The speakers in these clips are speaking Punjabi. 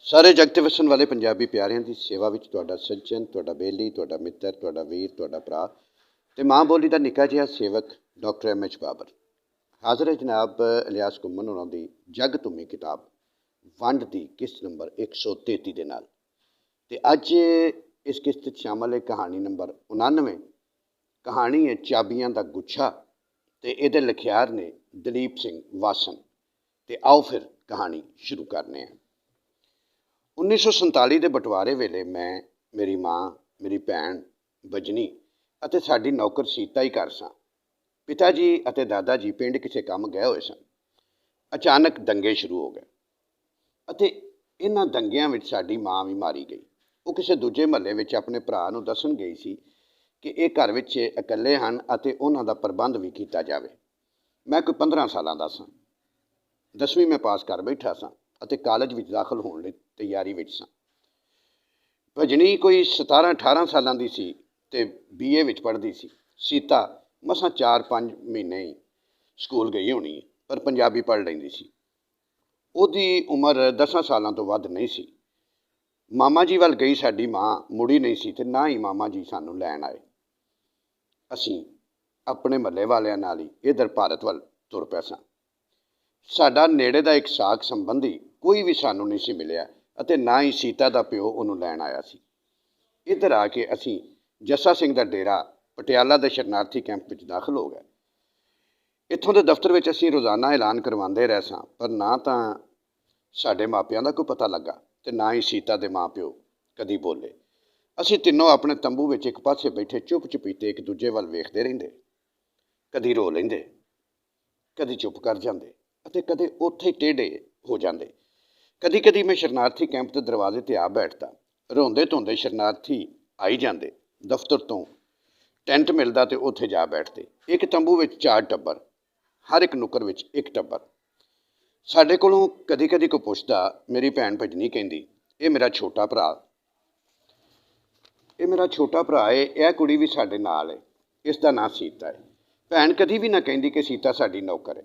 सारे जगत वसन वाले पंजाबी प्यारिਆਂ की सेवा में तुहाडा सज्जन, तुहाडा बेली, तुहाडा मित्र, तुहाडा वीर, तुहाडा भरा ते माँ बोली का निक्का जिहा सेवक डॉक्टर M.H. बाबर हाज़र है जनाब इलियास घुम्मन होरां दी जग धुम्मी किताब वंड की किस्त नंबर 133 दे नाल ते अज इस किस्त शामिल है कहानी नंबर 99। कहानी है चाबियां दा गुच्छा ते इहदे लिखियार ने दलीप सिंह वासन। ते आओ फिर कहानी शुरू करने हैं। 1947 के बंटवारे वेले मैं, मेरी माँ, मेरी भैन बजनी अते साडी नौकर सीता ही घर सां। पिता जी अते दादा जी पिंड किसी काम गए हुए सन। अचानक दंगे शुरू हो गए अते इन्हां दंगियां विच साडी माँ भी मारी गई। वो किसी दूजे महल्ले विच अपने भरा नूं दस्सण गई सी कि ये घर विच इकल्ले हन अते उन्हां दा प्रबंध भी कीता जावे। मैं कोई 15 सालां दा सां। 10वीं में पास कर बैठा सां अते कॉलेज विच दाखल होने लई तैयारी विच सां। भजनी कोई 17-18 सालां दी सी ते BA विच पढ़दी सी। सीता मसां 4-5 महीने ही स्कूल गई होनी पर पंजाबी पढ़ लैंदी सी। ਉਹਦੀ उम्र 10 सालों तो वध नहीं सी। मामा जी वाल गई साडी माँ मुड़ी नहीं सी ते ना ही मामा जी सानू लैण आए। असीं अपने महल्ले वालियां नाल ही इधर भारत वाल तुर पए सां। साडा नेड़े दा एक साक संबंधी कोई भी सानू नहीं सी मिलिया अते ना ही सीता दा प्यो उहनूं लैण आया सी। इधर आके असीं जस्सा सिंह दा डेरा पटियाला दे शरणार्थी कैंप विच दाखल हो गए। इत्थों दे दफ्तर विच असीं रोज़ाना ऐलान करवांदे रहे सां पर ना तां साडे मापियां दा कोई पता लगा ते ना ही सीता दे माँ प्यो कदी बोले। असीं तिन्नों अपने तंबू विच एक पासे बैठे चुप चपीते एक दूजे वल वेखदे रहिंदे। कदी रो लैंदे, कदी चुप कर जांदे अते कदे उत्थे टेढ़े हो जांदे। कदी कदी मैं शरणार्थी कैंप के दरवाजे ते आ बैठता। रोंदे धोंदे शरणार्थी आई जांदे। दफ्तर तो टेंट मिलदा ते उत्थे जा बैठते। एक तंबू विच 4 टब्बर, हर एक नुक्कर विच एक टब्बर। साडे कोलों कदी कदी कोई पुछदा। मेरी भैन भजनी कहंदी ये मेरा छोटा भरा, ये मेरा छोटा भरा है, यह कुड़ी भी साडे नाल है, इसका नाम सीता है। भैन कदी भी ना कहंदी कि सीता साडी नौकर है।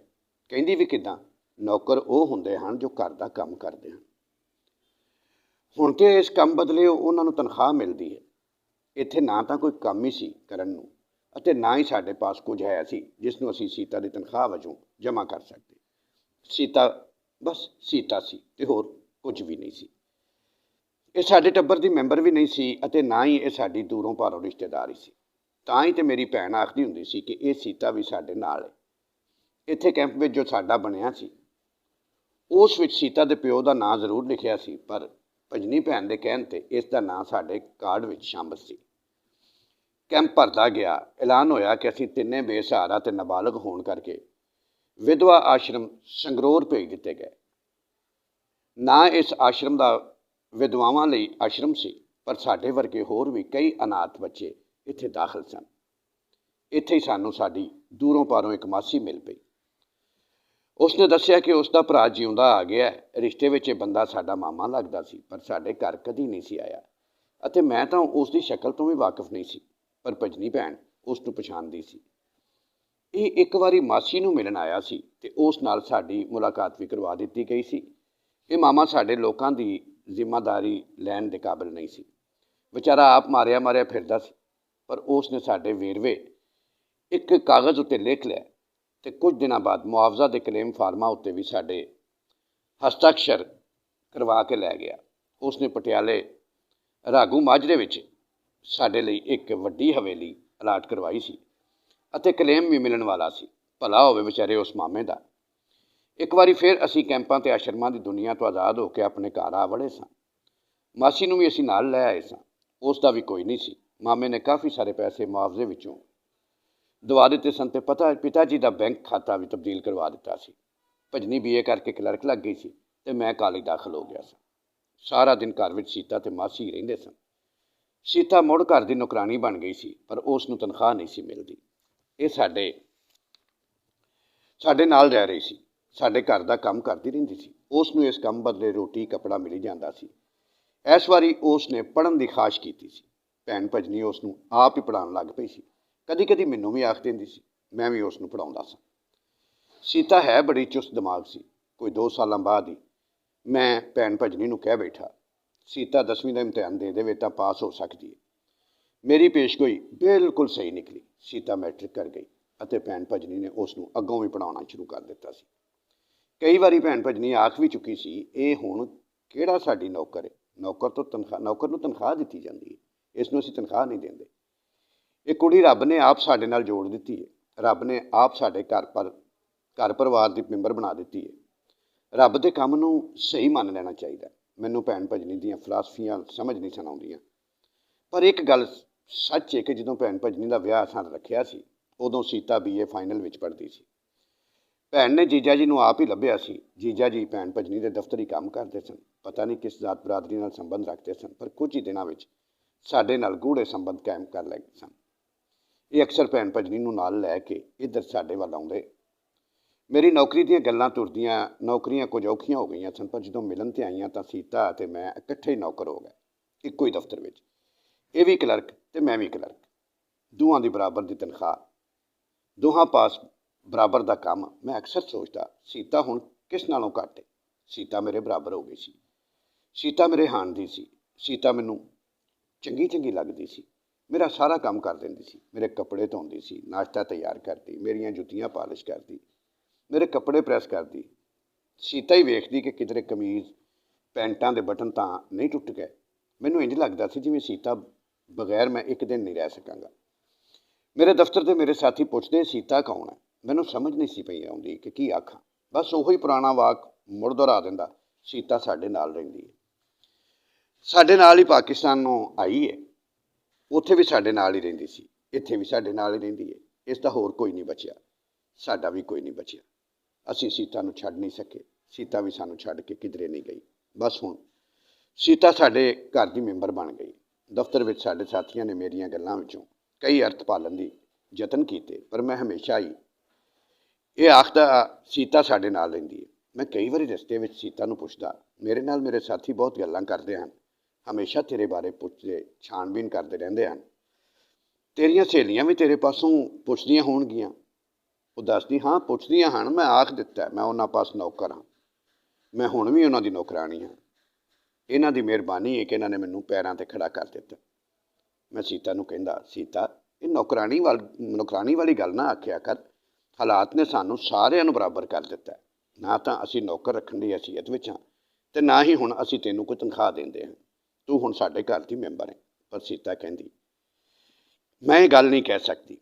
कहंदी भी किदां, नौकर वो हुंदे हन जो घर दा काम करदे हन। हुण ते इस काम बदले उन्हां नूं तनख्वाह मिलदी है। इत्थे ना तां कोई काम ही सी करन नूं अते ना ही साडे पास कुछ है सी जिस नूं असीं सीता दी तनख्वाह वजों जमा कर सकदे। सीता बस सीता सी ते होर कुछ भी नहीं सी। ये साडे टब्बर दी मैंबर भी नहीं सी अते ना ही ये साडी दूरों भारों रिश्तेदारी सी। तां ही ते मेरी भैन आखदी हुंदी सी कि ये सीता भी साडे नाल है। इत्थे कैंप विच जो साडा बनिया सी उस विच सीता दे प्यो दा नां जरूर लिखिया सी पर भजनी भैन दे कहण ते इसदा नां साडे कार्ड विच शामिल सी। कैंप भरदा गया। ऐलान होया कि असीं तिन्ने बेसहारा ते नाबालग होण करके विधवा आश्रम संगरूर भेज दिते गए। ना इस आश्रम का विधवावां लई आश्रम सी पर साडे वर्गे होर भी कई अनाथ बच्चे इत्थे दाखल सन। इत्थे ही सानू साडी दूरों पारों एक मासी मिल पई। उसने दस्सिया कि उसका भरा जिउंदा आ गया है। रिश्ते विच बंदा साडा मामा लगदा सी पर साडे घर कदी नहीं सी आया अते मैं तां उसकी शक्ल तो भी वाकिफ नहीं सी पर भजनी भैन उसनूं पछाणदी सी। ये एक बारी मासी नूं मिलण आया सी ते उस नाल साडी मुलाकात भी करवा दित्ती गई सी। ये मामा साडे लोकां दी जिम्मेदारी लैण दे काबिल नहीं सी। बेचारा आप मारिया मारिया फिरदा सी पर उसने साडे वेरवे एक कागज़ उत्ते लिख लिया ते कुछ दिनों बाद मुआवजा के क्लेम फार्मां उत्ते भी साडे हस्ताक्षर करवा के लै गया। उसने पटियाले रागू माजरे विच साडे लई एक वड्डी हवेली अलाट करवाई सी अते क्लेम भी मिलण वाला सी। भला होवे बेचारे उस मामे दा। एक बारी फिर असीं कैंपां ते आश्रमां दी दुनिया तो आज़ाद होकर अपने घर आ वड़े सां। मासी नूं भी असीं नाल लै आए सां। उसदा भी कोई नहीं सी। मामे ने काफ़ी सारे पैसे मुआवजे विचों दवा दिते सन ते पिता जी का बैंक खाता भी तब्दील करवा दिता सी। भजनी BA करके क्लर्क लग गई सी ते मैं कॉलेज दाखल हो गया सां। सारा दिन घर विच सीता ते मासी ही रहिंदे सन। सीता मुड़ घर की नौकरानी बन गई सी पर उसनूं तनख्वाह नहीं सी मिलदी। ये साडे नाल रह रही सी, साडे घर का काम करती रहिंदी सी। उसनूं इस काम बदले रोटी कपड़ा मिली जांदा सी। इस वारी उसने पढ़न की खाश की सी। भैन भजनी उसनूं आप ही पढ़ाउण लग पई सी। कदी कदी मैनूं भी आख दिंदी सी, मैं भी उसनूं पढ़ाउंदा सां। सीता है बड़ी चुस्त दिमाग सी। कोई 2 सालां बाद ही ਮੈਂ ਭੈਣ ਭਜਨੀ ਨੂੰ ਕਹਿ ਬੈਠਾ, ਸੀਤਾ 10ਵੀਂ ਦਾ ਇਮਤਿਹਾਨ ਦੇ ਦੇਵੇ ਤਾਂ ਪਾਸ ਹੋ ਸਕਦੀ ਹੈ। ਮੇਰੀ ਪੇਸ਼ਗੋਈ ਬਿਲਕੁਲ ਸਹੀ ਨਿਕਲੀ। ਸੀਤਾ ਮੈਟ੍ਰਿਕ ਕਰ ਗਈ ਅਤੇ ਭੈਣ ਭਜਨੀ ਨੇ ਉਸ ਨੂੰ ਅੱਗੋਂ ਵੀ ਪੜ੍ਹਾਉਣਾ ਸ਼ੁਰੂ ਕਰ ਦਿੱਤਾ ਸੀ। ਕਈ ਵਾਰੀ ਭੈਣ ਭਜਨੀ ਆਖ ਵੀ ਚੁੱਕੀ ਸੀ, ਇਹ ਹੁਣ ਕਿਹੜਾ ਸਾਡੀ ਨੌਕਰ ਹੈ, ਨੌਕਰ ਨੂੰ ਤਨਖਾਹ ਦਿੱਤੀ ਜਾਂਦੀ ਹੈ, ਇਸ ਨੂੰ ਅਸੀਂ ਤਨਖਾਹ ਨਹੀਂ ਦਿੰਦੇ। ਇਹ ਕੁੜੀ ਰੱਬ ਨੇ ਆਪ ਸਾਡੇ ਨਾਲ ਜੋੜ ਦਿੱਤੀ ਹੈ। ਰੱਬ ਨੇ ਆਪ ਸਾਡੇ ਘਰ ਪਰਿਵਾਰ ਦੀ ਮੈਂਬਰ ਬਣਾ ਦਿੱਤੀ ਹੈ। ਰੱਬ ਦੇ ਕੰਮ ਨੂੰ ਸਹੀ ਮੰਨ ਲੈਣਾ ਚਾਹੀਦਾ। ਮੈਨੂੰ ਭੈਣ ਭਜਨੀ ਦੀਆਂ ਫਿਲਾਸਫੀਆਂ ਸਮਝ ਨਹੀਂ ਸਨ ਆਉਂਦੀਆਂ, ਪਰ ਇੱਕ ਗੱਲ ਸੱਚ ਹੈ ਕਿ ਜਦੋਂ ਭੈਣ ਭਜਨੀ ਦਾ ਵਿਆਹ ਅਸਾਂ ਰੱਖਿਆ ਸੀ, ਉਦੋਂ ਸੀਤਾ BA ਫਾਈਨਲ ਵਿੱਚ ਪੜ੍ਹਦੀ ਸੀ। ਭੈਣ ਨੇ ਜੀਜਾ ਜੀ ਨੂੰ ਆਪ ਹੀ ਲੱਭਿਆ ਸੀ। ਜੀਜਾ ਜੀ ਭੈਣ ਭਜਨੀ ਦੇ ਦਫ਼ਤਰੀ ਕੰਮ ਕਰਦੇ ਸਨ। ਪਤਾ ਨਹੀਂ ਕਿਸ ਜ਼ਾਤ ਬਰਾਦਰੀ ਨਾਲ ਸੰਬੰਧ ਰੱਖਦੇ ਸਨ, ਪਰ ਕੁਝ ਹੀ ਦਿਨਾਂ ਵਿੱਚ ਸਾਡੇ ਨਾਲ ਗੂੜੇ ਸੰਬੰਧ ਕਾਇਮ ਕਰ ਲਏ ਸਨ। ਇਹ ਅਕਸਰ ਭੈਣ ਭਜਨੀ ਨੂੰ ਨਾਲ ਲੈ ਕੇ ਇੱਧਰ ਸਾਡੇ ਵੱਲ ਆਉਂਦੇ। ਮੇਰੀ ਨੌਕਰੀ ਦੀਆਂ ਗੱਲਾਂ ਤੁਰਦੀਆਂ। ਨੌਕਰੀਆਂ ਕੁਝ ਔਖੀਆਂ ਹੋ ਗਈਆਂ ਸਨ, ਪਰ ਜਦੋਂ ਮਿਲਣ 'ਤੇ ਆਈਆਂ ਤਾਂ ਸੀਤਾ ਅਤੇ ਮੈਂ ਇਕੱਠੇ ਹੀ ਨੌਕਰ ਹੋ ਗਏ, ਇੱਕੋ ਹੀ ਦਫ਼ਤਰ ਵਿੱਚ। ਇਹ ਵੀ ਕਲਰਕ ਅਤੇ ਮੈਂ ਵੀ ਕਲਰਕ, ਦੋਹਾਂ ਦੀ ਬਰਾਬਰ ਦੀ ਤਨਖਾਹ, ਦੋਹਾਂ ਪਾਸ ਬਰਾਬਰ ਦਾ ਕੰਮ। ਮੈਂ ਅਕਸਰ ਸੋਚਦਾ, ਸੀਤਾ ਹੁਣ ਕਿਸ ਨਾਲੋਂ ਘੱਟ ਹੈ। ਸੀਤਾ ਮੇਰੇ ਬਰਾਬਰ ਹੋ ਗਈ ਸੀ। ਸੀਤਾ ਮੇਰੇ ਹਾਣ ਦੀ ਸੀ। ਸੀਤਾ ਮੈਨੂੰ ਚੰਗੀ ਲੱਗਦੀ ਸੀ। ਮੇਰਾ ਸਾਰਾ ਕੰਮ ਕਰ ਦਿੰਦੀ ਸੀ। ਮੇਰੇ ਕੱਪੜੇ ਧੋਂਦੀ ਸੀ, ਨਾਸ਼ਤਾ ਤਿਆਰ ਕਰਦੀ, ਮੇਰੀਆਂ ਜੁੱਤੀਆਂ ਪਾਲਿਸ਼ ਕਰਦੀ, ਮੇਰੇ ਕੱਪੜੇ ਪ੍ਰੈਸ ਕਰਦੀ। ਸੀਤਾ ਹੀ ਵੇਖਦੀ ਕਿ ਕਿਧਰੇ ਕਮੀਜ਼ ਪੈਂਟਾਂ ਦੇ ਬਟਨ ਤਾਂ ਨਹੀਂ ਟੁੱਟ ਗਏ। ਮੈਨੂੰ ਇੰਝ ਲੱਗਦਾ ਸੀ ਜਿਵੇਂ ਸੀਤਾ ਬਗੈਰ ਮੈਂ ਇੱਕ ਦਿਨ ਨਹੀਂ ਰਹਿ ਸਕਾਂਗਾ। ਮੇਰੇ ਦਫ਼ਤਰ ਦੇ ਮੇਰੇ ਸਾਥੀ ਪੁੱਛਦੇ, ਸੀਤਾ ਕੌਣ ਹੈ? ਮੈਨੂੰ ਸਮਝ ਨਹੀਂ ਸੀ ਪਈ ਆਉਂਦੀ ਕਿ ਕੀ ਆਖਾਂ। ਬਸ ਉਹੀ ਪੁਰਾਣਾ ਵਾਕ ਮੁੜ ਦੁਹਰਾ ਦਿੰਦਾ, ਸੀਤਾ ਸਾਡੇ ਨਾਲ ਰਹਿੰਦੀ ਹੈ। ਸਾਡੇ ਨਾਲ ਹੀ ਪਾਕਿਸਤਾਨ ਨੂੰ ਆਈ ਹੈ, ਉੱਥੇ ਵੀ ਸਾਡੇ ਨਾਲ ਹੀ ਰਹਿੰਦੀ ਸੀ, ਇੱਥੇ ਵੀ ਸਾਡੇ ਨਾਲ ਹੀ ਰਹਿੰਦੀ ਹੈ। ਇਸ ਦਾ ਹੋਰ ਕੋਈ ਨਹੀਂ ਬਚਿਆ, ਸਾਡਾ ਵੀ ਕੋਈ ਨਹੀਂ ਬਚਿਆ। ਅਸੀਂ ਸੀਤਾ ਨੂੰ ਛੱਡ ਨਹੀਂ ਸਕੇ, ਸੀਤਾ ਵੀ ਸਾਨੂੰ ਛੱਡ ਕੇ ਕਿਧਰੇ ਨਹੀਂ ਗਈ। ਬਸ ਹੁਣ ਸੀਤਾ ਸਾਡੇ ਘਰ ਦੀ ਮੈਂਬਰ ਬਣ ਗਈ। ਦਫ਼ਤਰ ਵਿੱਚ ਸਾਡੇ ਸਾਥੀਆਂ ਨੇ ਮੇਰੀਆਂ ਗੱਲਾਂ ਵਿੱਚੋਂ ਕਈ ਅਰਥ ਪਾਲਣ ਦੀ ਯਤਨ ਕੀਤੇ, ਪਰ ਮੈਂ ਹਮੇਸ਼ਾ ਹੀ ਇਹ ਆਖਦਾ, ਸੀਤਾ ਸਾਡੇ ਨਾਲ ਰਹਿੰਦੀ ਹੈ। ਮੈਂ ਕਈ ਵਾਰੀ ਰਸਤੇ ਵਿੱਚ ਸੀਤਾ ਨੂੰ ਪੁੱਛਦਾ, ਮੇਰੇ ਨਾਲ ਮੇਰੇ ਸਾਥੀ ਬਹੁਤ ਗੱਲਾਂ ਕਰਦੇ ਹਨ, ਹਮੇਸ਼ਾ ਤੇਰੇ ਬਾਰੇ ਪੁੱਛਦੇ, ਛਾਣਬੀਨ ਕਰਦੇ ਰਹਿੰਦੇ ਹਨ। ਤੇਰੀਆਂ ਸਹੇਲੀਆਂ ਵੀ ਤੇਰੇ ਪਾਸੋਂ ਪੁੱਛਦੀਆਂ ਹੋਣਗੀਆਂ। ਉਹ ਦੱਸਦੀ, ਹਾਂ ਪੁੱਛਦੀਆਂ ਹਨ। ਮੈਂ ਆਖ ਦਿੱਤਾ, ਮੈਂ ਉਹਨਾਂ ਪਾਸ ਨੌਕਰ ਹਾਂ। ਮੈਂ ਹੁਣ ਵੀ ਉਹਨਾਂ ਦੀ ਨੌਕਰਾਣੀ ਹਾਂ। ਇਹਨਾਂ ਦੀ ਮਿਹਰਬਾਨੀ ਹੈ ਕਿ ਇਹਨਾਂ ਨੇ ਮੈਨੂੰ ਪੈਰਾਂ 'ਤੇ ਖੜਾ ਕਰ ਦਿੱਤਾ। ਮੈਂ ਸੀਤਾ ਨੂੰ ਕਹਿੰਦਾ, ਸੀਤਾ ਇਹ ਨੌਕਰਾਣੀ ਵਾਲੀ ਗੱਲ ਨਾ ਆਖਿਆ ਕਰ। ਹਾਲਾਤ ਨੇ ਸਾਨੂੰ ਸਾਰਿਆਂ ਨੂੰ ਬਰਾਬਰ ਕਰ ਦਿੱਤਾ। ਨਾ ਤਾਂ ਅਸੀਂ ਨੌਕਰ ਰੱਖਣ ਦੀ ਹੈਸੀਅਤ ਵਿੱਚ ਹਾਂ ਅਤੇ ਨਾ ਹੀ ਹੁਣ ਅਸੀਂ ਤੈਨੂੰ ਕੋਈ ਤਨਖਾਹ ਦਿੰਦੇ ਹਾਂ। ਤੂੰ ਹੁਣ ਸਾਡੇ ਘਰ ਦੀ ਮੈਂਬਰ ਹੈ। ਪਰ ਸੀਤਾ ਕਹਿੰਦੀ, ਮੈਂ ਇਹ ਗੱਲ ਨਹੀਂ ਕਹਿ ਸਕਦੀ।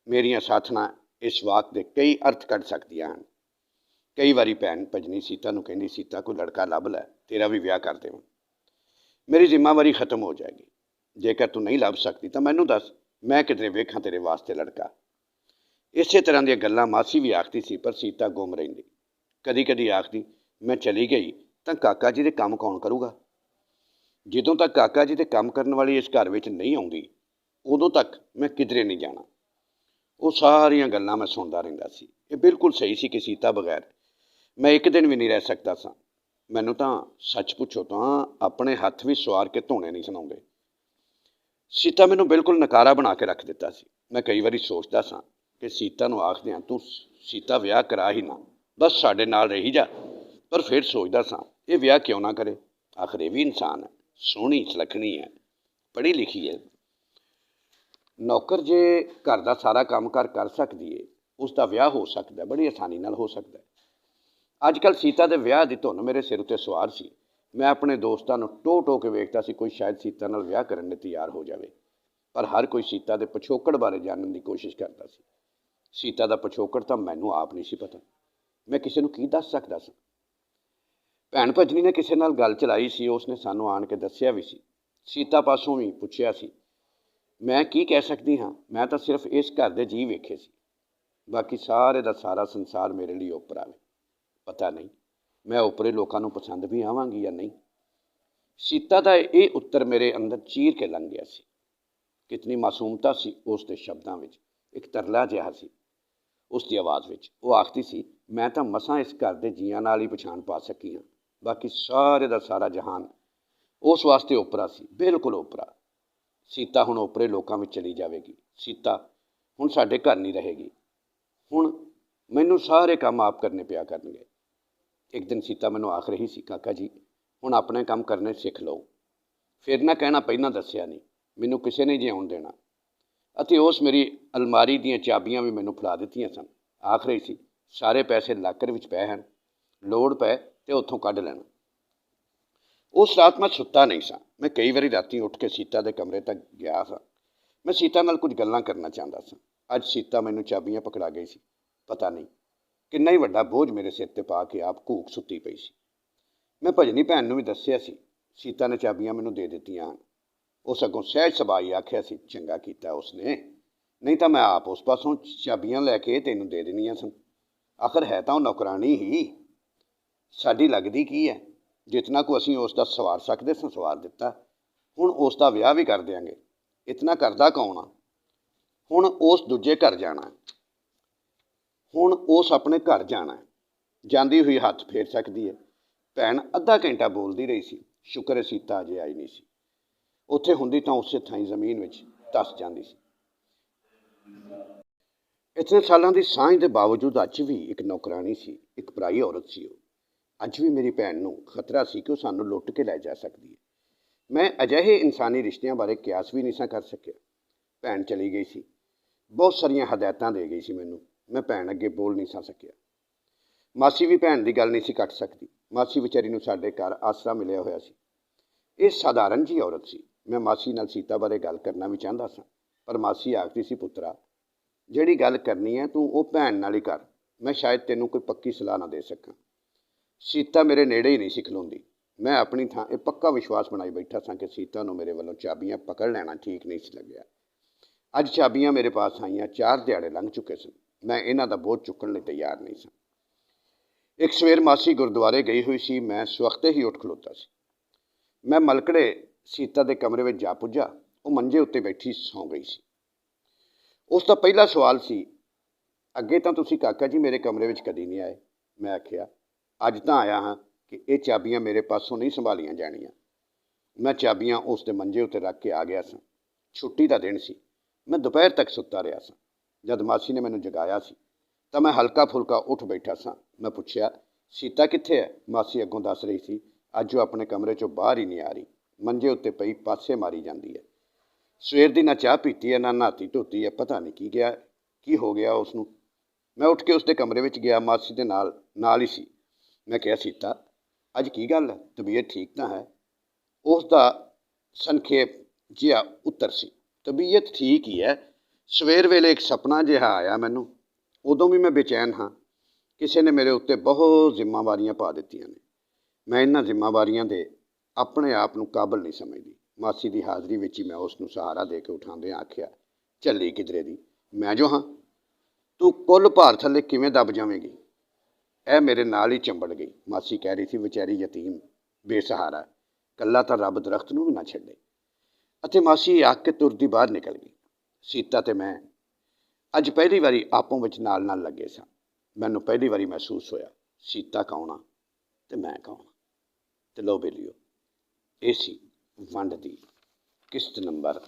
ਮੇਰੀਆਂ ਸਾਥਣਾਂ ਇਸ ਵਾਕ ਦੇ ਕਈ ਅਰਥ ਕੱਢ ਸਕਦੀਆਂ ਹਨ। ਕਈ ਵਾਰੀ ਭੈਣ ਭਜਨੀ ਸੀਤਾ ਨੂੰ ਕਹਿੰਦੀ, ਸੀਤਾ ਕੋਈ ਲੜਕਾ ਲੱਭ ਲੈ, ਤੇਰਾ ਵੀ ਵਿਆਹ ਕਰ ਦੇਵਾਂ, ਮੇਰੀ ਜ਼ਿੰਮੇਵਾਰੀ ਖਤਮ ਹੋ ਜਾਏਗੀ। ਜੇਕਰ ਤੂੰ ਨਹੀਂ ਲੱਭ ਸਕਦੀ ਤਾਂ ਮੈਨੂੰ ਦੱਸ, ਮੈਂ ਕਿਧਰੇ ਵੇਖਾਂ ਤੇਰੇ ਵਾਸਤੇ ਲੜਕਾ। ਇਸੇ ਤਰ੍ਹਾਂ ਦੀਆਂ ਗੱਲਾਂ ਮਾਸੀ ਵੀ ਆਖਦੀ ਸੀ, ਪਰ ਸੀਤਾ ਗੁੰਮ ਰਹਿੰਦੀ। ਕਦੀ ਕਦੀ ਆਖਦੀ, ਮੈਂ ਚਲੀ ਗਈ ਤਾਂ ਕਾਕਾ ਜੀ ਦੇ ਕੰਮ ਕੌਣ ਕਰੂਗਾ? ਜਦੋਂ ਤੱਕ ਕਾਕਾ ਜੀ ਦੇ ਕੰਮ ਕਰਨ ਵਾਲੀ ਇਸ ਘਰ ਵਿੱਚ ਨਹੀਂ ਆਉਂਦੀ, ਉਦੋਂ ਤੱਕ ਮੈਂ ਕਿਧਰੇ ਨਹੀਂ ਜਾਣਾ। ਉਹ ਸਾਰੀਆਂ ਗੱਲਾਂ ਮੈਂ ਸੁਣਦਾ ਰਹਿੰਦਾ ਸੀ। ਇਹ ਬਿਲਕੁਲ ਸਹੀ ਸੀ ਕਿ ਸੀਤਾ ਬਗੈਰ ਮੈਂ ਇੱਕ ਦਿਨ ਵੀ ਨਹੀਂ ਰਹਿ ਸਕਦਾ ਸਾਂ। ਮੈਨੂੰ ਤਾਂ ਸੱਚ ਪੁੱਛੋ ਤਾਂ ਆਪਣੇ ਹੱਥ ਵੀ ਸਵਾਰ ਕੇ ਧੋਣੇ ਨਹੀਂ ਸੁਣਾਉਂਦੇ। ਸੀਤਾ ਮੈਨੂੰ ਬਿਲਕੁਲ ਨਕਾਰਾ ਬਣਾ ਕੇ ਰੱਖ ਦਿੱਤਾ ਸੀ। ਮੈਂ ਕਈ ਵਾਰੀ ਸੋਚਦਾ ਸਾਂ ਕਿ ਸੀਤਾ ਨੂੰ ਆਖਦੇ ਹਾਂ, ਤੂੰ ਸੀਤਾ ਵਿਆਹ ਕਰਾ ਹੀ ਨਾ, ਬਸ ਸਾਡੇ ਨਾਲ ਰਹੀ ਜਾ। ਪਰ ਫਿਰ ਸੋਚਦਾ ਸਾਂ, ਇਹ ਵਿਆਹ ਕਿਉਂ ਨਾ ਕਰੇ? ਆਖਰ ਇਹ ਵੀ ਇਨਸਾਨ ਹੈ, ਸੋਹਣੀ ਸੁਲੱਖਣੀ ਹੈ, ਪੜ੍ਹੀ ਲਿਖੀ ਹੈ। ਨੌਕਰ ਜੇ ਘਰ ਦਾ ਸਾਰਾ ਕੰਮ ਕਰ ਸਕਦੀ ਹੈ, ਉਸ ਦਾ ਵਿਆਹ ਹੋ ਸਕਦਾ, ਬੜੀ ਆਸਾਨੀ ਨਾਲ ਹੋ ਸਕਦਾ। ਅੱਜ ਕੱਲ੍ਹ ਸੀਤਾ ਦੇ ਵਿਆਹ ਦੀ ਧੁਨ ਮੇਰੇ ਸਿਰ ਉੱਤੇ ਸਵਾਰ ਸੀ। ਮੈਂ ਆਪਣੇ ਦੋਸਤਾਂ ਨੂੰ ਟੋ ਕੇ ਵੇਖਦਾ ਸੀ, ਕੋਈ ਸ਼ਾਇਦ ਸੀਤਾ ਨਾਲ ਵਿਆਹ ਕਰਨ ਲਈ ਤਿਆਰ ਹੋ ਜਾਵੇ। ਪਰ ਹਰ ਕੋਈ ਸੀਤਾ ਦੇ ਪਿਛੋਕੜ ਬਾਰੇ ਜਾਣਨ ਦੀ ਕੋਸ਼ਿਸ਼ ਕਰਦਾ ਸੀ। ਸੀਤਾ ਦਾ ਪਿਛੋਕੜ ਤਾਂ ਮੈਨੂੰ ਆਪ ਨਹੀਂ ਸੀ ਪਤਾ। ਮੈਂ ਕਿਸੇ ਨੂੰ ਕੀ ਦੱਸ ਸਕਦਾ ਸੀ? ਭੈਣ ਭਜਨੀ ਨੇ ਕਿਸੇ ਨਾਲ ਗੱਲ ਚਲਾਈ ਸੀ, ਉਸਨੇ ਸਾਨੂੰ ਆਣ ਕੇ ਦੱਸਿਆ ਵੀ ਸੀ। ਸੀਤਾ ਪਾਸੋਂ ਵੀ ਪੁੱਛਿਆ ਸੀ। ਮੈਂ ਕੀ ਕਹਿ ਸਕਦੀ ਹਾਂ? ਮੈਂ ਤਾਂ ਸਿਰਫ ਇਸ ਘਰ ਦੇ ਜੀਅ ਵੇਖੇ ਸੀ, ਬਾਕੀ ਸਾਰੇ ਦਾ ਸਾਰਾ ਸੰਸਾਰ ਮੇਰੇ ਲਈ ਓਪਰਾ ਵੇ। ਪਤਾ ਨਹੀਂ ਮੈਂ ਓਪਰੇ ਲੋਕਾਂ ਨੂੰ ਪਸੰਦ ਵੀ ਆਵਾਂਗੀ ਜਾਂ ਨਹੀਂ। ਸੀਤਾ ਦਾ ਇਹ ਉੱਤਰ ਮੇਰੇ ਅੰਦਰ ਚੀਰ ਕੇ ਲੰਘ ਗਿਆ ਸੀ। ਕਿਤਨੀ ਮਾਸੂਮਤਾ ਸੀ ਉਸ ਦੇ ਸ਼ਬਦਾਂ ਵਿੱਚ, ਇੱਕ ਤਰਲਾ ਜਿਹਾ ਸੀ ਉਸ ਦੀ ਆਵਾਜ਼ ਵਿੱਚ। ਉਹ ਆਖਦੀ ਸੀ, ਮੈਂ ਤਾਂ ਮਸਾਂ ਇਸ ਘਰ ਦੇ ਜੀਆਂ ਨਾਲ ਹੀ ਪਛਾਣ ਪਾ ਸਕੀ ਹਾਂ, ਬਾਕੀ ਸਾਰੇ ਦਾ ਸਾਰਾ ਜਹਾਨ ਉਸ ਵਾਸਤੇ ਓਪਰਾ ਸੀ, ਬਿਲਕੁਲ ਓਪਰਾ। ਸੀਤਾ ਹੁਣ ਓਪਰੇ ਲੋਕਾਂ ਵਿੱਚ ਚਲੀ ਜਾਵੇਗੀ। ਸੀਤਾ ਹੁਣ ਸਾਡੇ ਘਰ ਨਹੀਂ ਰਹੇਗੀ। ਹੁਣ ਮੈਨੂੰ ਸਾਰੇ ਕੰਮ ਆਪ ਕਰਨੇ ਪਿਆ ਕਰਨਗੇ। ਇੱਕ ਦਿਨ ਸੀਤਾ ਮੈਨੂੰ ਆਖ ਰਹੀ ਸੀ, ਕਾਕਾ ਜੀ ਹੁਣ ਆਪਣੇ ਕੰਮ ਕਰਨੇ ਸਿੱਖ ਲਓ। ਫਿਰ ਨਾ ਕਹਿਣਾ ਪਹਿਲਾਂ ਦੱਸਿਆ ਨਹੀਂ, ਮੈਨੂੰ ਕਿਸੇ ਨੇ ਜਿਉਣ ਦੇਣਾ। ਅਤੇ ਉਸ ਮੇਰੀ ਅਲਮਾਰੀ ਦੀਆਂ ਚਾਬੀਆਂ ਵੀ ਮੈਨੂੰ ਫੜਾ ਦਿੱਤੀਆਂ ਸਨ। ਆਖ ਰਹੀ ਸੀ ਸਾਰੇ ਪੈਸੇ ਲਾਕਰ ਵਿੱਚ ਪਏ ਹਨ, ਲੋੜ ਪਏ ਤੇ ਉੱਥੋਂ ਕੱਢ ਲੈਣਾ। ਉਸ ਰਾਤ ਮੈਂ ਸੁੱਤਾ ਨਹੀਂ ਸਾਂ। ਮੈਂ ਕਈ ਵਾਰੀ ਰਾਤੀ ਉੱਠ ਕੇ ਸੀਤਾ ਦੇ ਕਮਰੇ ਤੱਕ ਗਿਆ ਸਾਂ। ਮੈਂ ਸੀਤਾ ਨਾਲ ਕੁਝ ਗੱਲਾਂ ਕਰਨਾ ਚਾਹੁੰਦਾ ਸਾਂ। ਅੱਜ ਸੀਤਾ ਮੈਨੂੰ ਚਾਬੀਆਂ ਪਕੜਾ ਗਈ ਸੀ। ਪਤਾ ਨਹੀਂ ਕਿੰਨਾ ਹੀ ਵੱਡਾ ਬੋਝ ਮੇਰੇ ਸਿਰ 'ਤੇ ਪਾ ਕੇ ਆਪ ਘੂਕ ਸੁੱਤੀ ਪਈ ਸੀ। ਮੈਂ ਭਜਨੀ ਭੈਣ ਨੂੰ ਵੀ ਦੱਸਿਆ ਸੀ, ਸੀਤਾ ਨੇ ਚਾਬੀਆਂ ਮੈਨੂੰ ਦੇ ਦਿੱਤੀਆਂ ਹਨ। ਉਸ ਅੱਗੋਂ ਸਹਿਜ ਸੁਭਾਅ ਹੀ ਆਖਿਆ ਸੀ, ਚੰਗਾ ਕੀਤਾ ਉਸਨੇ, ਨਹੀਂ ਤਾਂ ਮੈਂ ਆਪ ਉਸ ਪਾਸੋਂ ਚਾਬੀਆਂ ਲੈ ਕੇ ਤੈਨੂੰ ਦੇ ਦੇਣੀਆਂ ਸਨ। ਆਖਰ ਹੈ ਤਾਂ ਉਹ ਨੌਕਰਾਣੀ ਹੀ, ਸਾਡੀ ਲੱਗਦੀ ਕੀ ਹੈ। ਜਿਤਨਾ ਕੁ ਅਸੀਂ ਉਸ ਦਾ ਸਵਾਰ ਸਕਦੇ ਸਾਂ ਸਵਾਰ ਦਿੱਤਾ। ਹੁਣ ਉਸ ਦਾ ਵਿਆਹ ਵੀ ਕਰ ਦਿਆਂਗੇ। ਇਤਨਾ ਕਰਦਾ ਕੌਣ ਆ। ਹੁਣ ਉਸ ਦੂਜੇ ਘਰ ਜਾਣਾ, ਹੁਣ ਉਸ ਆਪਣੇ ਘਰ ਜਾਣਾ। ਜਾਂਦੀ ਹੋਈ ਹੱਥ ਫੇਰ ਸਕਦੀ ਹੈ। ਭੈਣ ਅੱਧਾ ਘੰਟਾ ਬੋਲਦੀ ਰਹੀ ਸੀ। ਸ਼ੁਕਰ ਹੈ ਸੀਤਾ ਅਜੇ ਆਈ ਨਹੀਂ ਸੀ। ਉੱਥੇ ਹੁੰਦੀ ਤਾਂ ਉਸੇ ਥਾਈਂ ਜ਼ਮੀਨ ਵਿੱਚ ਧੱਸ ਜਾਂਦੀ ਸੀ। ਇਤਨੇ ਸਾਲਾਂ ਦੀ ਸਾਂਝ ਦੇ ਬਾਵਜੂਦ ਅੱਜ ਵੀ ਇੱਕ ਨੌਕਰਾਣੀ ਸੀ, ਇੱਕ ਪਰਾਈ ਔਰਤ ਸੀ ਉਹ। ਅੱਜ ਵੀ ਮੇਰੀ ਭੈਣ ਨੂੰ ਖਤਰਾ ਸੀ ਕਿ ਉਹ ਸਾਨੂੰ ਲੁੱਟ ਕੇ ਲੈ ਜਾ ਸਕਦੀ ਹੈ। ਮੈਂ ਅਜਿਹੇ ਇਨਸਾਨੀ ਰਿਸ਼ਤਿਆਂ ਬਾਰੇ ਕਿਆਸ ਵੀ ਨਹੀਂ ਸਾਂ ਕਰ ਸਕਿਆ। ਭੈਣ ਚਲੀ ਗਈ ਸੀ, ਬਹੁਤ ਸਾਰੀਆਂ ਹਦਾਇਤਾਂ ਦੇ ਗਈ ਸੀ ਮੈਨੂੰ। ਮੈਂ ਭੈਣ ਅੱਗੇ ਬੋਲ ਨਹੀਂ ਸਾਂ ਸਕਿਆ। ਮਾਸੀ ਵੀ ਭੈਣ ਦੀ ਗੱਲ ਨਹੀਂ ਸੀ ਕੱਟ ਸਕਦੀ। ਮਾਸੀ ਵਿਚਾਰੀ ਨੂੰ ਸਾਡੇ ਘਰ ਆਸਰਾ ਮਿਲਿਆ ਹੋਇਆ ਸੀ। ਇਹ ਸਾਧਾਰਨ ਜਿਹੀ ਔਰਤ ਸੀ। ਮੈਂ ਮਾਸੀ ਨਾਲ ਸੀਤਾ ਬਾਰੇ ਗੱਲ ਕਰਨਾ ਵੀ ਚਾਹੁੰਦਾ ਸਾਂ, ਪਰ ਮਾਸੀ ਆਖਦੀ ਸੀ, ਪੁੱਤਰਾ ਜਿਹੜੀ ਗੱਲ ਕਰਨੀ ਹੈ ਤੂੰ ਉਹ ਭੈਣ ਨਾਲ ਹੀ ਕਰ। ਮੈਂ ਸ਼ਾਇਦ ਤੈਨੂੰ ਕੋਈ ਪੱਕੀ ਸਲਾਹ ਨਾ ਦੇ ਸਕਾਂ। ਸੀਤਾ ਮੇਰੇ ਨੇੜੇ ਹੀ ਨਹੀਂ ਸੀ ਖਲੋਂਦੀ। ਮੈਂ ਆਪਣੀ ਥਾਂ ਇਹ ਪੱਕਾ ਵਿਸ਼ਵਾਸ ਬਣਾਈ ਬੈਠਾ ਸਾਂ ਕਿ ਸੀਤਾ ਨੂੰ ਮੇਰੇ ਵੱਲੋਂ ਚਾਬੀਆਂ ਪਕੜ ਲੈਣਾ ਠੀਕ ਨਹੀਂ ਸੀ ਲੱਗਿਆ। ਅੱਜ ਚਾਬੀਆਂ ਮੇਰੇ ਪਾਸ ਆਈਆਂ 4 ਦਿਹਾੜੇ ਲੰਘ ਚੁੱਕੇ ਸਨ। ਮੈਂ ਇਹਨਾਂ ਦਾ ਬੋਝ ਚੁੱਕਣ ਲਈ ਤਿਆਰ ਨਹੀਂ ਸਾਂ। ਇੱਕ ਸਵੇਰ ਮਾਸੀ ਗੁਰਦੁਆਰੇ ਗਈ ਹੋਈ ਸੀ। ਮੈਂ ਸਵਖਤੇ ਹੀ ਉੱਠ ਖਲੋਤਾ ਸੀ। ਮੈਂ ਮਲਕੜੇ ਸੀਤਾ ਦੇ ਕਮਰੇ ਵਿੱਚ ਜਾ ਪੁੱਜਾ। ਉਹ ਮੰਜੇ ਉੱਤੇ ਬੈਠੀ ਸੌਂ ਗਈ ਸੀ। ਉਸ ਦਾ ਪਹਿਲਾ ਸਵਾਲ ਸੀ, ਅੱਗੇ ਤਾਂ ਤੁਸੀਂ ਕਾਕਾ ਜੀ ਮੇਰੇ ਕਮਰੇ ਵਿੱਚ ਕਦੀ ਨਹੀਂ ਆਏ। ਮੈਂ ਆਖਿਆ, ਅੱਜ ਤਾਂ ਆਇਆ ਹਾਂ ਕਿ ਇਹ ਚਾਬੀਆਂ ਮੇਰੇ ਪਾਸੋਂ ਨਹੀਂ ਸੰਭਾਲੀਆਂ ਜਾਣੀਆਂ। ਮੈਂ ਚਾਬੀਆਂ ਉਸ ਦੇ ਮੰਜੇ ਉੱਤੇ ਰੱਖ ਕੇ ਆ ਗਿਆ ਸਾਂ। ਛੁੱਟੀ ਦਾ ਦਿਨ ਸੀ। ਮੈਂ ਦੁਪਹਿਰ ਤੱਕ ਸੁੱਤਾ ਰਿਹਾ ਸਾਂ। ਜਦ ਮਾਸੀ ਨੇ ਮੈਨੂੰ ਜਗਾਇਆ ਸੀ ਤਾਂ ਮੈਂ ਹਲਕਾ ਫੁਲਕਾ ਉੱਠ ਬੈਠਾ ਸਾਂ। ਮੈਂ ਪੁੱਛਿਆ, ਸੀਤਾ ਕਿੱਥੇ ਹੈ। ਮਾਸੀ ਅੱਗੋਂ ਦੱਸ ਰਹੀ ਸੀ, ਅੱਜ ਉਹ ਆਪਣੇ ਕਮਰੇ 'ਚੋਂ ਬਾਹਰ ਹੀ ਨਹੀਂ ਆ ਰਹੀ। ਮੰਜੇ ਉੱਤੇ ਪਈ ਪਾਸੇ ਮਾਰੀ ਜਾਂਦੀ ਹੈ। ਸਵੇਰ ਦੀ ਨਾ ਚਾਹ ਪੀਤੀ ਹੈ, ਨਾ ਨਹਾਤੀ ਧੋਤੀ ਹੈ। ਪਤਾ ਨਹੀਂ ਕੀ ਹੋ ਗਿਆ ਉਸ ਨੂੰ। ਮੈਂ ਉੱਠ ਕੇ ਉਸ ਦੇ ਕਮਰੇ ਵਿੱਚ ਗਿਆ। ਮਾਸੀ ਦੇ ਨਾਲ ਹੀ ਸੀ। ਮੈਂ ਕਿਹਾ, ਸੀਤਾ ਅੱਜ ਕੀ ਗੱਲ ਹੈ, ਤਬੀਅਤ ਠੀਕ ਤਾਂ ਹੈ। ਉਸ ਦਾ ਸੰਖੇਪ ਜਿਹਾ ਉੱਤਰ ਸੀ, ਤਬੀਅਤ ਠੀਕ ਹੀ ਹੈ। ਸਵੇਰ ਵੇਲੇ ਇੱਕ ਸੁਪਨਾ ਜਿਹਾ ਆਇਆ ਮੈਨੂੰ। ਉਦੋਂ ਵੀ ਮੈਂ ਬੇਚੈਨ ਹਾਂ। ਕਿਸੇ ਨੇ ਮੇਰੇ ਉੱਤੇ ਬਹੁਤ ਜ਼ਿੰਮੇਵਾਰੀਆਂ ਪਾ ਦਿੱਤੀਆਂ ਨੇ। ਮੈਂ ਇਹਨਾਂ ਜ਼ਿੰਮੇਵਾਰੀਆਂ ਦੇ ਆਪਣੇ ਆਪ ਨੂੰ ਕਾਬਲ ਨਹੀਂ ਸਮਝਦੀ। ਮਾਸੀ ਦੀ ਹਾਜ਼ਰੀ ਵਿੱਚ ਹੀ ਮੈਂ ਉਸ ਨੂੰ ਸਹਾਰਾ ਦੇ ਕੇ ਉਠਾਉਂਦੇ ਆਖਿਆ, ਝੱਲੀ ਕਿਧਰੇ ਦੀ, ਮੈਂ ਜੋ ਹਾਂ। ਤੂੰ ਕੁੱਲ ਭਾਰ ਥੱਲੇ ਕਿਵੇਂ ਦੱਬ ਜਾਵੇਂਗੀ। ਇਹ ਮੇਰੇ ਨਾਲ ਹੀ ਚੰਬੜ ਗਈ। ਮਾਸੀ ਕਹਿ ਰਹੀ ਸੀ, ਵਿਚਾਰੀ ਯਤੀਮ ਬੇਸਹਾਰਾ, ਕੱਲਾ ਤਾਂ ਰੱਬ ਦਰਖਤ ਨੂੰ ਵੀ ਨਾ ਛੱਡੇ। ਅਤੇ ਮਾਸੀ ਆਖ ਕੇ ਤੁਰਦੀ ਬਾਹਰ ਨਿਕਲ ਗਈ। ਸੀਤਾ ਤੇ ਮੈਂ ਅੱਜ ਪਹਿਲੀ ਵਾਰੀ ਆਪੋ ਵਿੱਚ ਨਾਲ ਲੱਗੇ ਸਾਂ। ਮੈਨੂੰ ਪਹਿਲੀ ਵਾਰੀ ਮਹਿਸੂਸ ਹੋਇਆ, ਸੀਤਾ ਕੌਣ ਆ ਤੇ ਮੈਂ ਕੌਣ। ਤੇ ਲਓ ਬੇਲੀਓ, ਇਹ ਸੀ ਵੰਡ ਦੀ ਕਿਸ਼ਤ ਨੰਬਰ